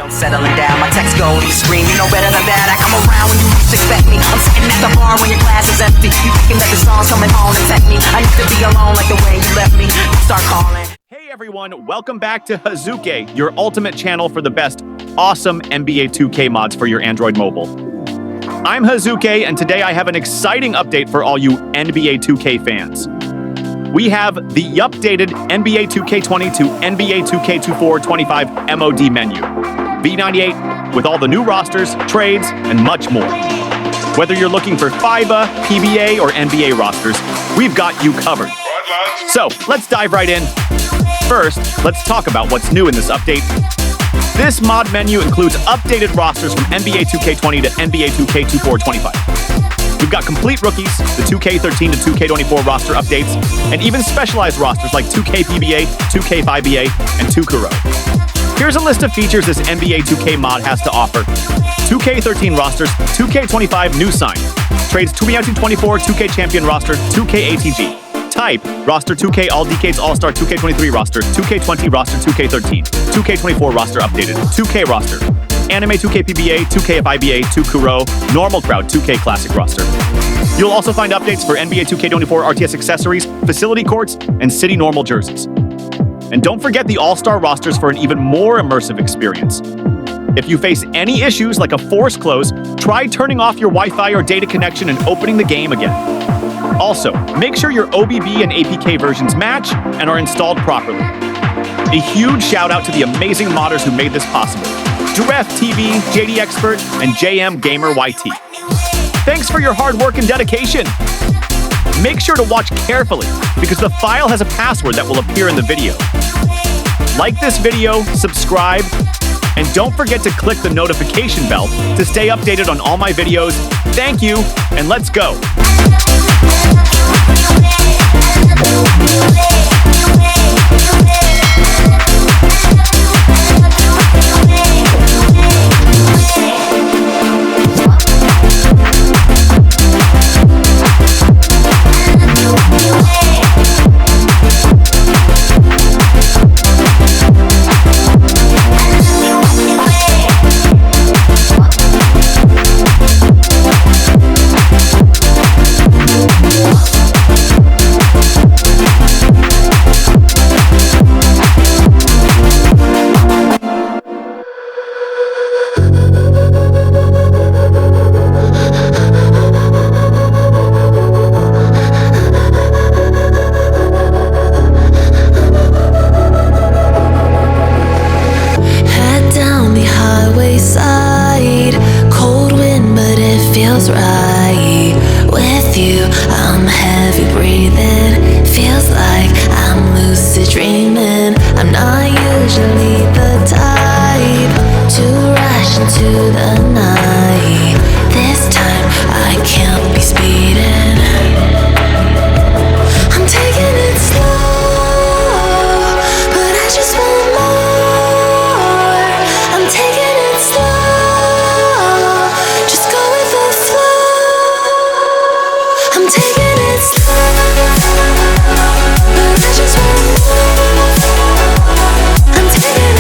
crowd settling down. My text go, you scream, you know better than that. I come around when you least expect me. I'm sitting at the bar when your glass is empty. You thinking that the song's coming home to tempt me. I need to be alone like the way you left me. You start calling. Hey everyone, welcome back to Hazuke, your ultimate channel for the best awesome NBA 2K mods for your Android mobile. I'm Hazuke, and today I have an exciting update for all you NBA 2K fans. We have the updated NBA 2K20 to NBA2K24 25 MOD menu. V98 with all the new rosters, trades, and much more. Whether you're looking for FiBA, PBA, or NBA rosters, we've got you covered. So, let's dive right in. First, let's talk about what's new in this update. This mod menu includes updated rosters from NBA 2K20 to NBA 2K24 25. We've got complete rookies, the 2K13 to 2K24 roster updates, and even specialized rosters like 2K PBA, 2K FiBA, and 2K Row. Here's a list of features this NBA 2K mod has to offer. 2K13 rosters, 2K25 new sign. Trades 2K24 2K champion roster, 2K ATG. Type, roster 2K All Decades AllStar 2K23 roster, 2K20 roster 2K13, 2K24 roster updated, 2K roster, Anime 2K PBA, 2K FiBA, 2K Row, Normal Crowd 2K Classic roster. You'll also find updates for NBA 2K24 RTS accessories, facility courts, and city normal jerseys. And don't forget the AllStar rosters for an even more immersive experience. If you face any issues like a force close, try turning off your Wi-Fi or data connection and opening the game again. Also, make sure your OBB and APK versions match and are installed properly. A huge shout out to the amazing modders who made this possible. DIREFT TV, JD Expert, and JM Gamer YT. Thanks for your hard work and dedication. Make sure to watch carefully because the file has a password that will appear in the video. Like this video, subscribe, and don't forget to click the notification bell to stay updated on all my videos. Thank you, and let's go. Right with you, I'm heavy breathing. Feels like I'm lucid dreaming. I'm not usually the type to rush into the night. This time I can't be speeding. I'm taking it slow, but I just want more. I'm taking it slow, just go with the flow. I'm taking it slow, but I just want more. I'm taking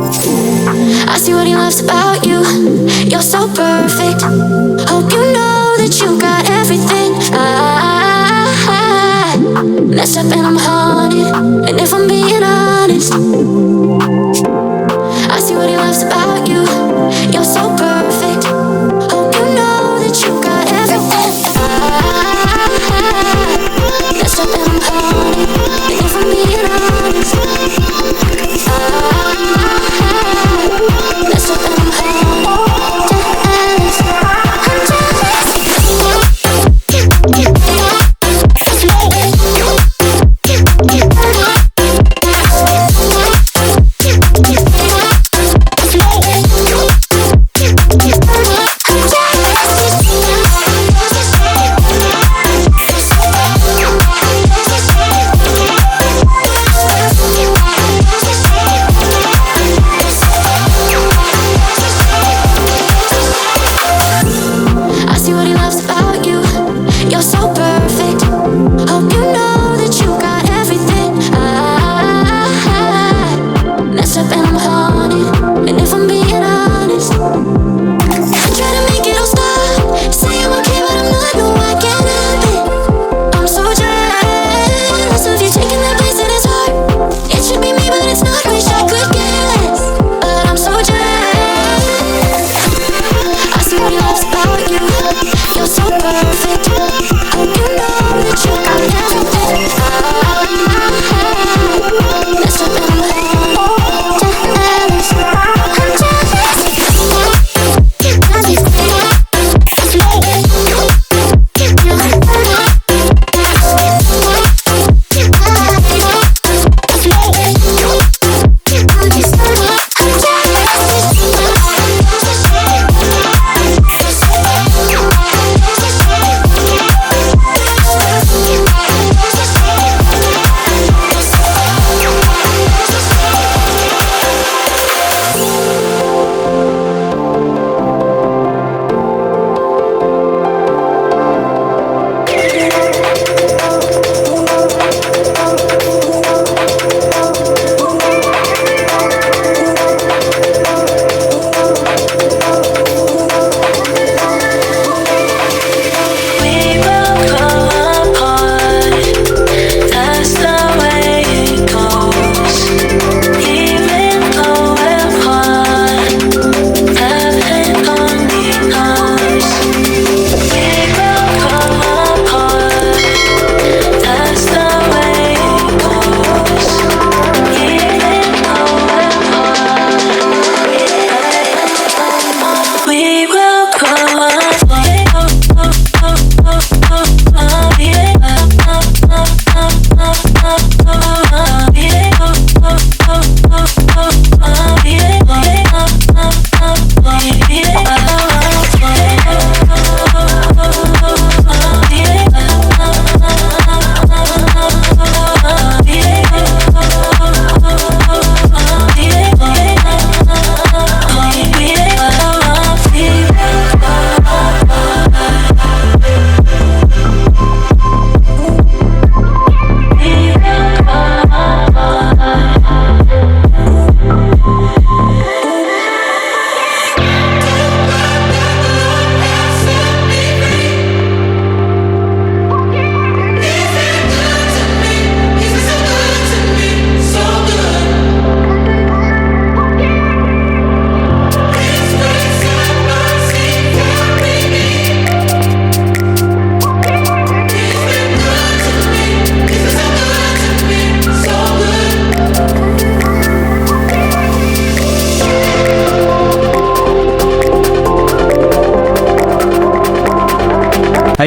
I see what he loves about you. You're so perfect. Hope you know that you got everything. I mess up and I'm haunted. And if I'm being honest, I see what he loves about you. You're so perfect. Hope you know that you got everything. I mess up and I'm haunted. And if I'm being honest, mess up and I'm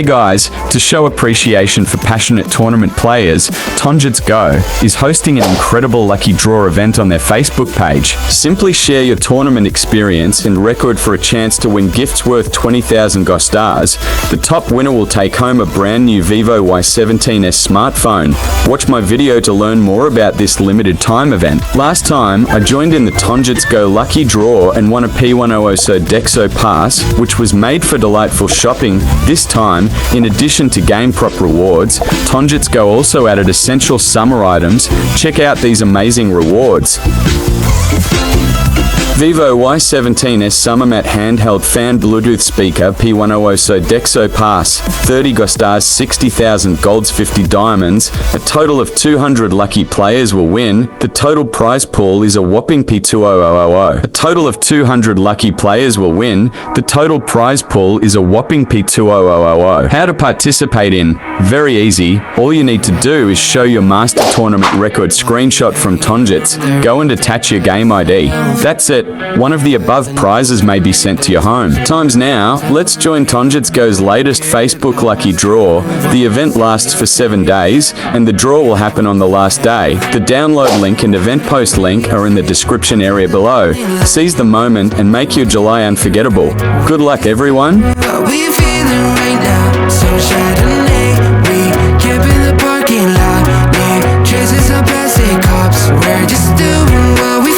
Hey guys, to show appreciation for passionate tournament players, Tonjits Go is hosting an incredible lucky draw event on their Facebook page. Simply share your tournament experience and record for a chance to win gifts worth 20,000 GoStars. The top winner will take home a brand new Vivo Y17s smartphone. Watch my video to learn more about this limited time event. Last time, I joined in the Tonjits Go lucky draw and won a P100 Dexo Pass, which was made for delightful shopping. This time, in addition to game prop rewards, Tonjits Go also added essential summer items. Check out these amazing rewards. Vivo Y17S Summer Matte Handheld Fan Bluetooth Speaker P100 So Dexo Pass, 30 Gostars, 60,000 golds, 50 diamonds. A total of 200 lucky players will win. The total prize pool is a whopping P20000. A total of 200 lucky players will win. The total prize pool is a whopping P20000. How to participate in? Very easy. All you need to do is show your Master Tournament record screenshot from Tonjits. Go and attach your game ID. That's it. One of the above prizes may be sent to your home. Time's now. Let's join Tonjits Go's latest Facebook Lucky Draw. The event lasts for 7 days, and the draw will happen on the last day. The download link and event post link are in the description area below. Seize the moment and make your July unforgettable. Good luck, everyone. How we feeling right now? Sunshine Chardonnay. We camp in the parking lot. Near traces of plastic cops. We're just doing what we